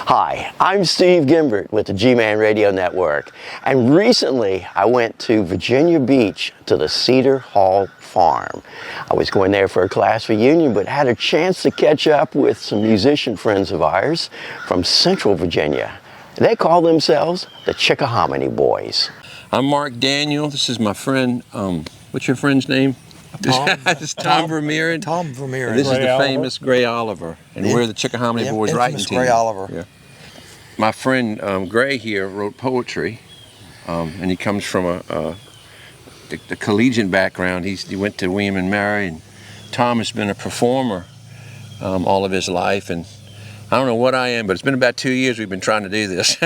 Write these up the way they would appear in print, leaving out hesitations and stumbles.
Hi, I'm Steve Gimbert with the ManRadioNetwork, and recently I went to Virginia Beach to the Cedar Hall Farm. I was going there for a class reunion, but had a chance to catch up with some musician friends of ours from Central Virginia. They call themselves the ChickaHarminy Boys. I'm Mark Daniel. This is my friend, what's your friend's name? This is Tom Vermeern. Tom Vermeern. This is the famous Gray Oliver. And we're the ChickaHarminy Boys writing team. Gray Oliver. Yeah. My friend Gray here wrote poetry, and he comes from the collegiate background. He went to William and Mary, and Tom has been a performer all of his life. And I don't know what I am, but it's been about 2 years we've been trying to do this.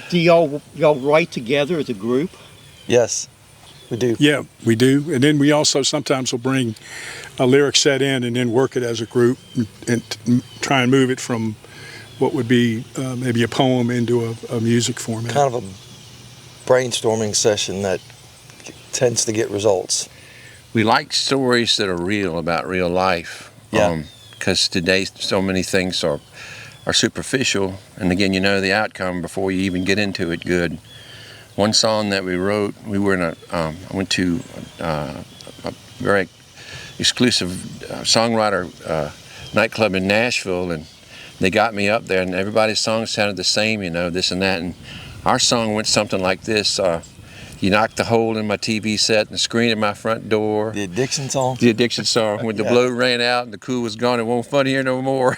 Do y'all write together as a group? Yes, we do. Yeah, we do. And then we also sometimes will bring a lyric set in and then work it as a group and try and move it from what would be maybe a poem into a music format. Kind of a brainstorming session that tends to get results. We like stories that are real, about real life. Yeah. Because today so many things are superficial, and again, you know the outcome before you even get into it good. One song that we wrote, we were in I went to a very exclusive songwriter nightclub in Nashville, and they got me up there, and everybody's songs sounded the same, you know, this and that, and our song went something like this. You knocked a hole in my TV set and the screen at my front door. The addiction song? The addiction song. When the blow ran out and the cool was gone, it won't fun here no more.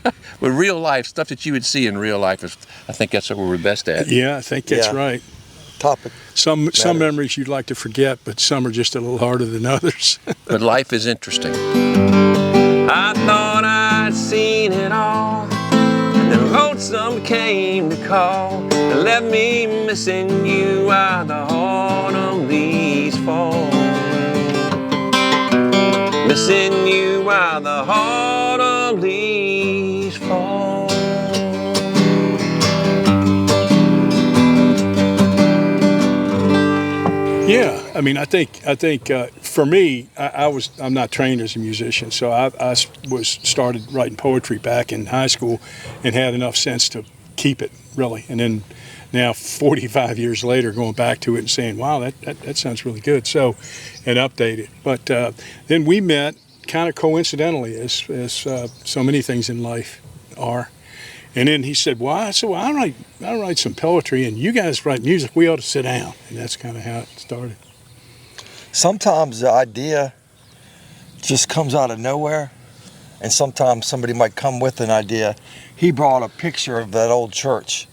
But real life, stuff that you would see in real life, I think that's what we're best at. Yeah, I think that's right. Topic. Some memories you'd like to forget, but some are just a little harder than others. But life is interesting. I thought I'd seen it all, and then lonesome came to call, and left me missing you while the autumn leaves fall. Missing you while the autumn leaves fall. Yeah, I mean, I think for me, I'm not trained as a musician, so I started writing poetry back in high school, and had enough sense to keep it really, and then now 45 years later, going back to it and saying, wow, that sounds really good, so, and update it. But then we met kind of coincidentally, as so many things in life are. And then he said, well, I write some poetry, and you guys write music. We ought to sit down. And that's kind of how it started. Sometimes the idea just comes out of nowhere, and sometimes somebody might come with an idea. He brought a picture of that old church.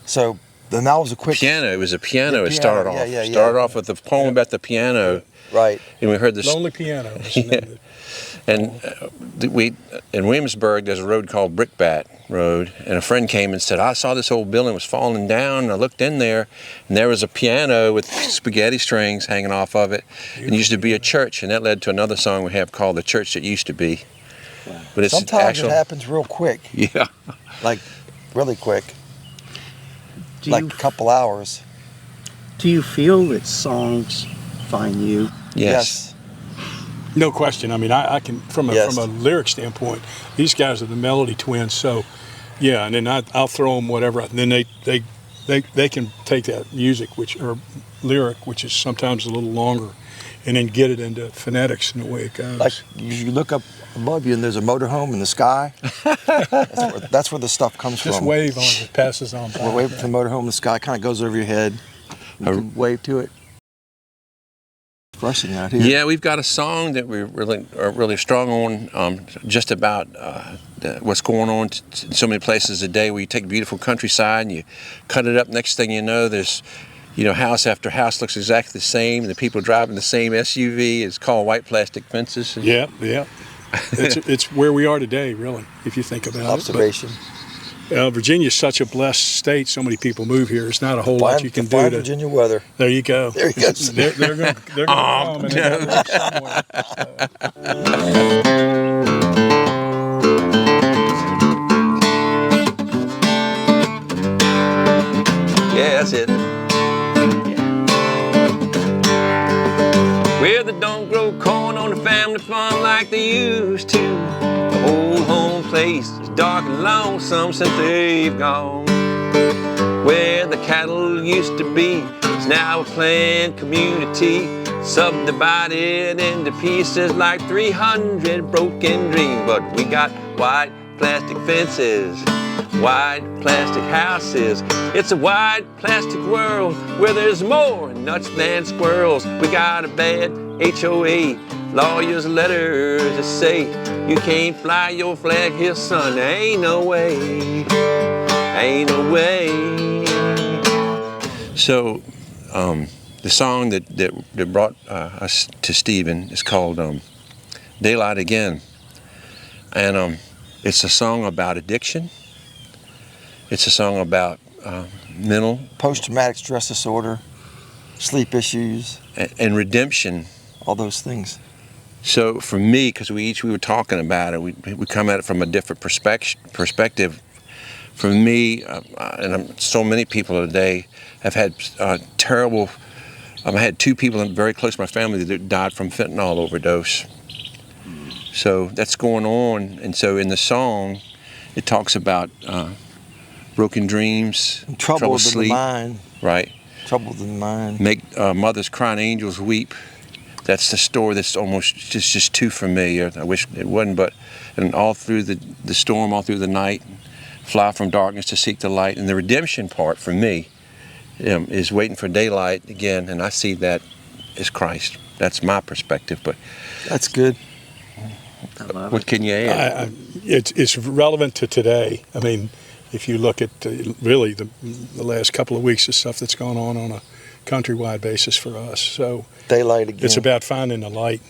So then that was a quick... Piano. It was a piano. It started off. Started off with a poem about the piano. Right. And we heard this... Lonely Piano. Yeah. And in Williamsburg, there's a road called Brickbat Road, and a friend came and said, I saw this old building was falling down, and I looked in there, and there was a piano with spaghetti strings hanging off of it. And it used to be a church, and that led to another song we have called The Church That Used to Be. But it's sometimes it happens real quick. Yeah. Like, really quick. Like a couple hours. Do you feel that songs find you? Yes. No question. I mean, I can from a lyric standpoint, these guys are the melody twins. So, yeah, and then I'll throw them whatever, and then they can take that music or lyric, which is sometimes a little longer, and then get it into phonetics and the way it goes. Like you look up above you, and there's a motorhome in the sky. That's where the stuff comes from. Just wave on it, it passes on by. We're waving for the motorhome in the sky, kind of goes over your head. You can wave to it. Rushing out here. Yeah, we've got a song that we are really strong on, just about what's going on in so many places today, where you take beautiful countryside and you cut it up. Next thing you know, there's, house after house looks exactly the same, and the people driving the same SUV. It's called white plastic fences. Yeah. It's where we are today, really, if you think about Observation. it. Virginia is such a blessed state. So many people move here. It's not a whole lot you can do to Virginia weather. There you go. There you go. They're going to come and live somewhere. Yeah, that's it. Where they don't grow corn on the family farm like they used to. The old home place place is dark and lonesome since they've gone. Where the cattle used to be is now a planned community, subdivided into pieces like 300 broken dreams. But we got white plastic fences, white plastic houses. It's a white plastic world where there's more nuts than squirrels. We got a bad HOA, lawyers' letters that say you can't fly your flag here, son. There ain't no way, ain't no way. So the song that brought us to Stephen is called Daylight Again. And it's a song about addiction. It's a song about mental... Post-traumatic stress disorder, sleep issues. And redemption. All those things. So for me, because we were talking about it, we come at it from a different perspective. For me, and so many people today have had terrible... I had 2 people very close to my family that died from fentanyl overdose. So that's going on, and so in the song, it talks about broken dreams, trouble sleep, in the mind. Right? Trouble in the mind. Make mothers crying angels weep. That's the story that's almost just too familiar. I wish it wasn't, but and all through the storm, all through the night, fly from darkness to seek the light. And the redemption part for me is waiting for daylight again, and I see that as Christ. That's my perspective, but that's good. What can you add? It's relevant to today. I mean, if you look at really the last couple of weeks of stuff that's gone on a countrywide basis for us. So daylight again. It's about finding the light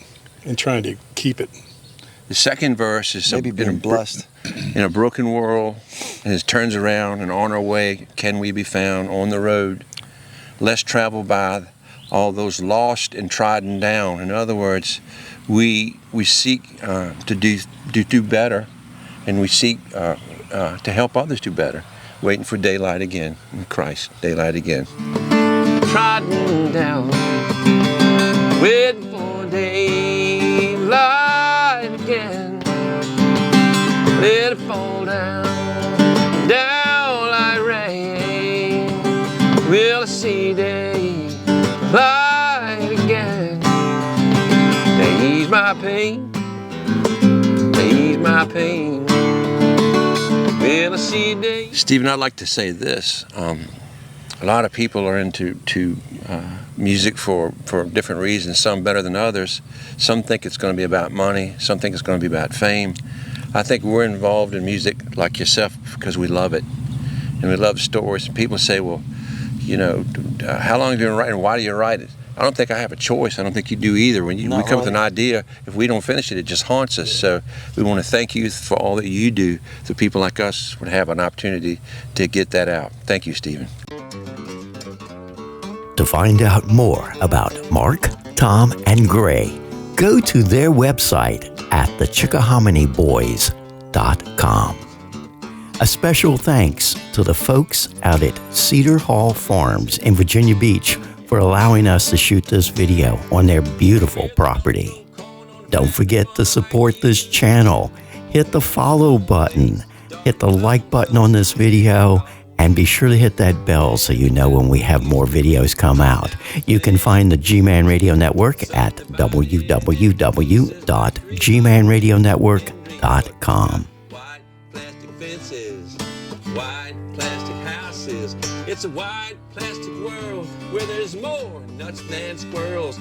and trying to keep it. The second verse is maybe being blessed. In a broken world, and it turns around, and on our way can we be found on the road, less traveled by all those lost and trodden down. In other words, we seek to do better, and we seek to help others do better, waiting for daylight again in Christ, daylight again. Trodden down, waiting for daylight again. Let it fall down, down like rain. Will I see daylight again? They ease my pain, they ease my pain. Will I see day? Stephen, I'd like to say this. A lot of people are into music for different reasons, some better than others. Some think it's going to be about money, some think it's going to be about fame. I think we're involved in music like yourself because we love it, and we love stories. And people say, well, you know, how long have you been writing? Why do you write it? I don't think I have a choice. I don't think you do either. When we come with an idea, if we don't finish it, it just haunts us. So we want to thank you for all that you do, so people like us would have an opportunity to get that out. Thank you, Stephen. To find out more about Mark, Tom, and Gray, go to their website at ChickaHarmonyBoys.com. A special thanks to the folks out at Cedar Hall Farms in Virginia Beach for allowing us to shoot this video on their beautiful property. Don't forget to support this channel. Hit the follow button, hit the like button on this video, and be sure to hit that bell so you know when we have more videos come out. You can find the G-Man Radio Network at www.gmanradionetwork.com. White plastic fences, white plastic houses. It's a white plastic world where there's more nuts than squirrels.